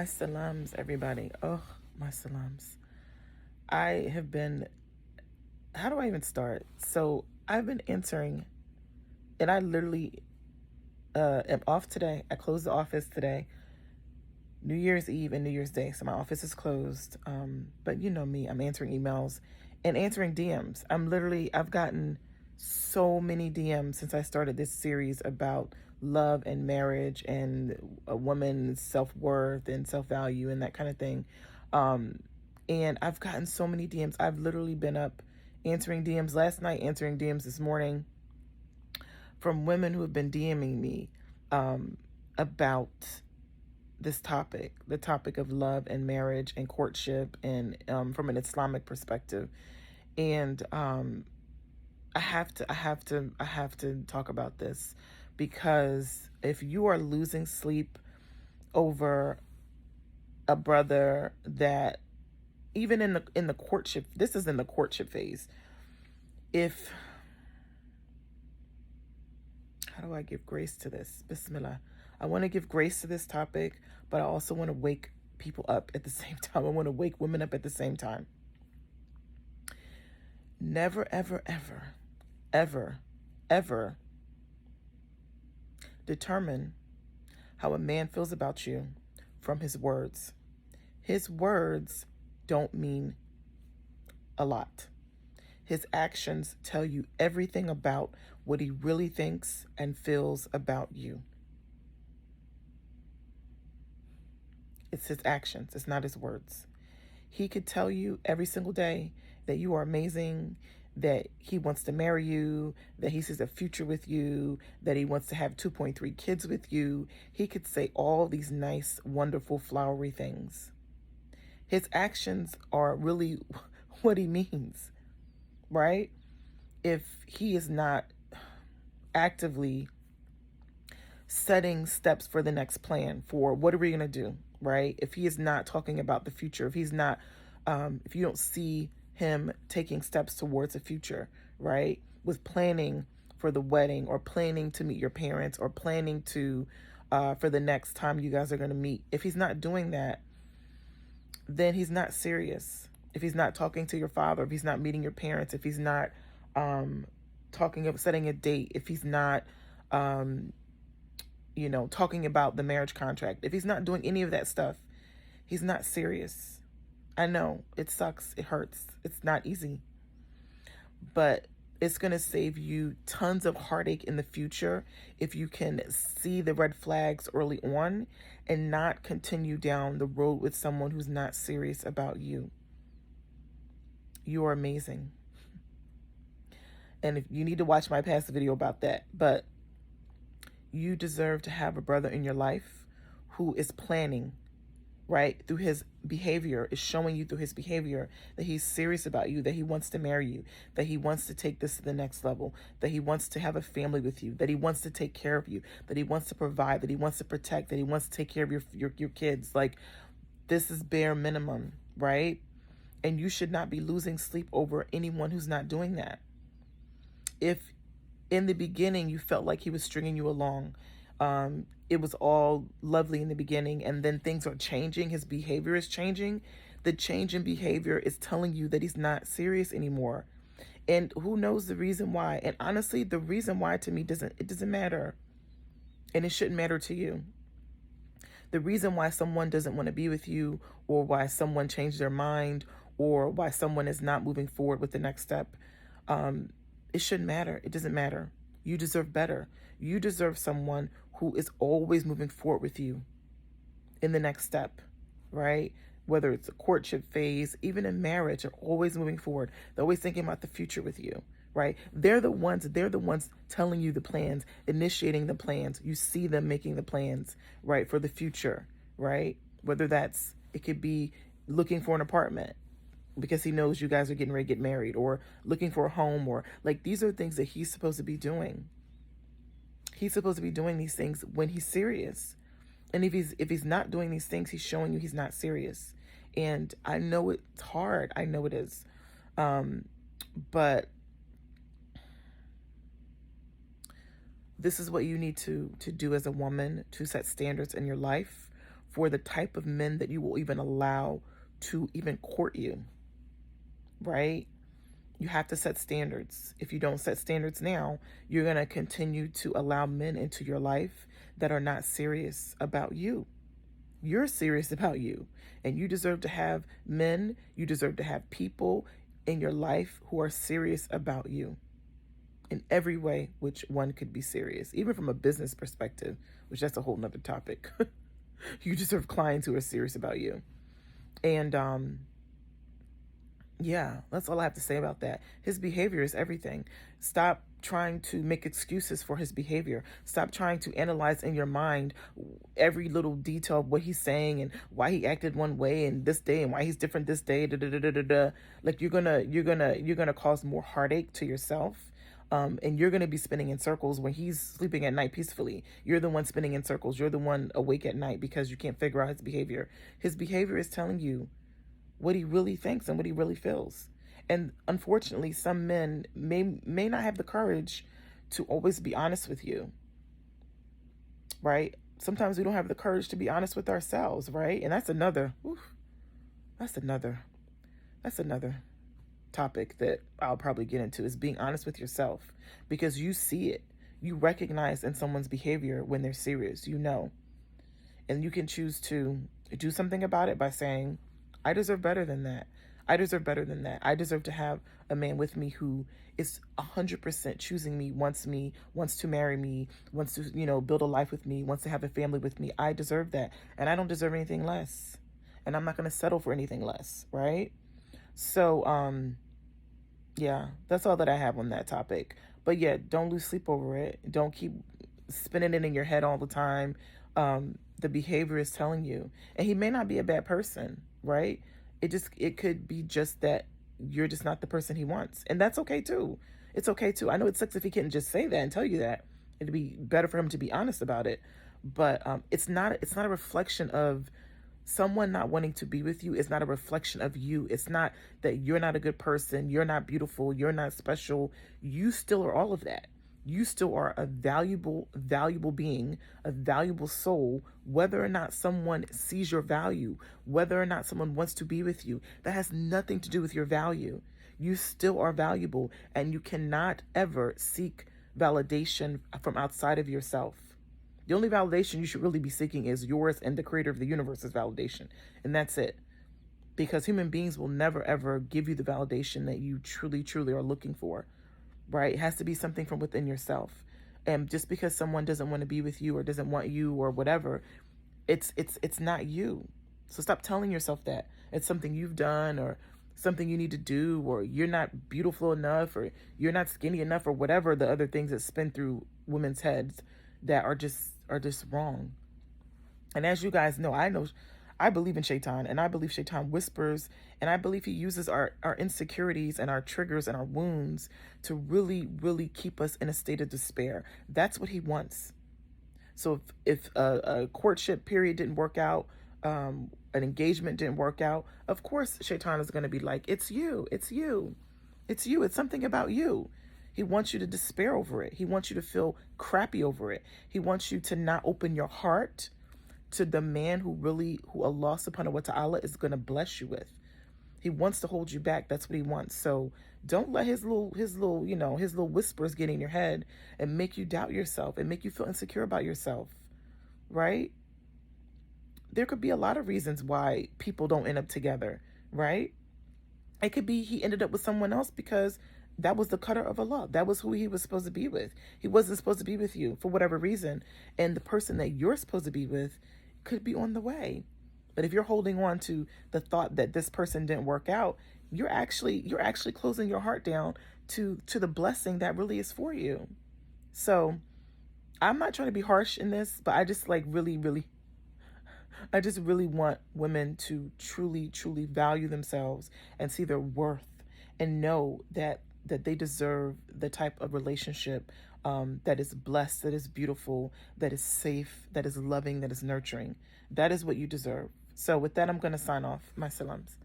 My salams, everybody. Oh, my salams. I have been, how do I even start? So I've been answering, and I literally am off today. I closed the office today, New Year's Eve and New Year's Day. So my office is closed. But you know me, I'm answering emails and answering DMs. I've gotten so many DMs since I started this series about love and marriage and a woman's self-worth and self-value and that kind of thing. And I've gotten so many DMs. I've literally been up answering DMs last night, answering DMs this morning from women who have been DMing me about this topic, the topic of love and marriage and courtship, and from an Islamic perspective. And I have to talk about this, because if you are losing sleep over a brother that, even in the courtship, this is in the courtship phase. If, how do I give grace to this? Bismillah. I want to give grace to this topic, but I also want to wake people up at the same time. I want to wake women up at the same time. Never, ever, ever, ever, ever determine how a man feels about you from his words. His words don't mean a lot. His actions tell you everything about what he really thinks and feels about you. It's his actions, it's not his words. He could tell you every single day that you are amazing, that he wants to marry you, that he sees a future with you, that he wants to have 2.3 kids with you. He could say all these nice, wonderful, flowery things. His actions are really what he means, right? If he is not actively setting steps for the next plan, for what are we going to do, right? If he is not talking about the future, if he's not, if you don't see him taking steps towards a future, right? With planning for the wedding, or planning to meet your parents, or planning to, for the next time you guys are going to meet. If he's not doing that, then he's not serious. If he's not talking to your father, if he's not meeting your parents, if he's not talking about setting a date, if he's not, talking about the marriage contract, if he's not doing any of that stuff, he's not serious. I know it sucks. It hurts. It's not easy, but it's going to save you tons of heartache in the future if you can see the red flags early on and not continue down the road with someone who's not serious about you. You are amazing. And if you need to watch my past video about that, but you deserve to have a brother in your life who is planning, right? Through his behavior, is showing you through his behavior that he's serious about you, that he wants to marry you, that he wants to take this to the next level, that he wants to have a family with you, that he wants to take care of you, that he wants to provide, that he wants to protect, that he wants to take care of your kids. Like, this is bare minimum, right? And you should not be losing sleep over anyone who's not doing that. If in the beginning you felt like he was stringing you along, it was all lovely in the beginning, and then things are changing, his behavior is changing, the change in behavior is telling you that he's not serious anymore. And who knows the reason why? And honestly, the reason why to me doesn't matter. And it shouldn't matter to you. The reason why someone doesn't want to be with you, or why someone changed their mind, or why someone is not moving forward with the next step, it shouldn't matter. It doesn't matter. You deserve better. You deserve someone who is always moving forward with you in the next step, right? Whether it's a courtship phase, even in marriage, they're always moving forward. They're always thinking about the future with you, right? They're the ones telling you the plans, initiating the plans. You see them making the plans, right, for the future, right? Whether it could be looking for an apartment, because he knows you guys are getting ready to get married, or looking for a home, or like, these are things that he's supposed to be doing. He's supposed to be doing these things when he's serious. And if he's not doing these things, he's showing you he's not serious. And I know it's hard. I know it is. But this is what you need to do as a woman, to set standards in your life for the type of men that you will even allow to even court you, right? You have to set standards. If you don't set standards now, you're going to continue to allow men into your life that are not serious about you. You're serious about you, and you deserve to have men, you deserve to have people in your life who are serious about you in every way, which one could be serious, even from a business perspective, which that's a whole nother topic. You deserve clients who are serious about you. And, yeah, that's all I have to say about that. His behavior is everything. Stop trying to make excuses for his behavior. Stop trying to analyze in your mind every little detail of what he's saying and why he acted one way and this day and why he's different this day. Like you're gonna cause more heartache to yourself. And you're going to be spinning in circles when he's sleeping at night peacefully. You're the one spinning in circles. You're the one awake at night because you can't figure out his behavior. His behavior is telling you what he really thinks and what he really feels. And unfortunately, some men may not have the courage to always be honest with you, right? Sometimes we don't have the courage to be honest with ourselves, right? And that's another topic that I'll probably get into, is being honest with yourself, because you see it. You recognize in someone's behavior when they're serious, and you can choose to do something about it by saying, I deserve better than that. I deserve better than that. I deserve to have a man with me who is 100% choosing me, wants to marry me, wants to, build a life with me, wants to have a family with me. I deserve that. And I don't deserve anything less. And I'm not going to settle for anything less, right? So, yeah, that's all that I have on that topic. But yeah, don't lose sleep over it. Don't keep spinning it in your head all the time. The behavior is telling you. And he may not be a bad person, right? It could be just that you're just not the person he wants. And that's okay too. It's okay too. I know it sucks if he couldn't just say that and tell you that. It'd be better for him to be honest about it. But it's not a reflection of someone not wanting to be with you. Is not a reflection of you. It's not that you're not a good person, you're not beautiful, you're not special. You still are all of that. You still are a valuable being, a valuable soul, whether or not someone sees your value, whether or not someone wants to be with you. That has nothing to do with your value. You still are valuable, and you cannot ever seek validation from outside of yourself. The only validation you should really be seeking is yours and the creator of the universe's validation. And that's it. Because human beings will never, ever give you the validation that you truly, truly are looking for. Right? It has to be something from within yourself. And just because someone doesn't want to be with you or doesn't want you or whatever, it's not you. So stop telling yourself that it's something you've done or something you need to do, or you're not beautiful enough, or you're not skinny enough, or whatever the other things that spin through women's heads that are just wrong. And as you guys know, I believe in Shaitan, and I believe Shaitan whispers, and I believe he uses our insecurities and our triggers and our wounds to really, really keep us in a state of despair. That's what he wants. So if a courtship period didn't work out, an engagement didn't work out, of course Shaitan is going to be like, it's you, it's something about you. He wants you to despair over it. He wants you to feel crappy over it. He wants you to not open your heart to the man who Allah subhanahu wa ta'ala is going to bless you with. He wants to hold you back. That's what he wants. So don't let his little whispers get in your head and make you doubt yourself and make you feel insecure about yourself, right? There could be a lot of reasons why people don't end up together, right? It could be he ended up with someone else because that was the cutter of Allah. That was who he was supposed to be with. He wasn't supposed to be with you for whatever reason. And the person that you're supposed to be with could be on the way. But if you're holding on to the thought that this person didn't work out, you're actually closing your heart down to the blessing that really is for you. So I'm not trying to be harsh in this, but I just really want women to truly, truly value themselves and see their worth and know that they deserve the type of relationship that is blessed, that is beautiful, that is safe, that is loving, that is nurturing. That is what you deserve. So with that, I'm going to sign off. My salams.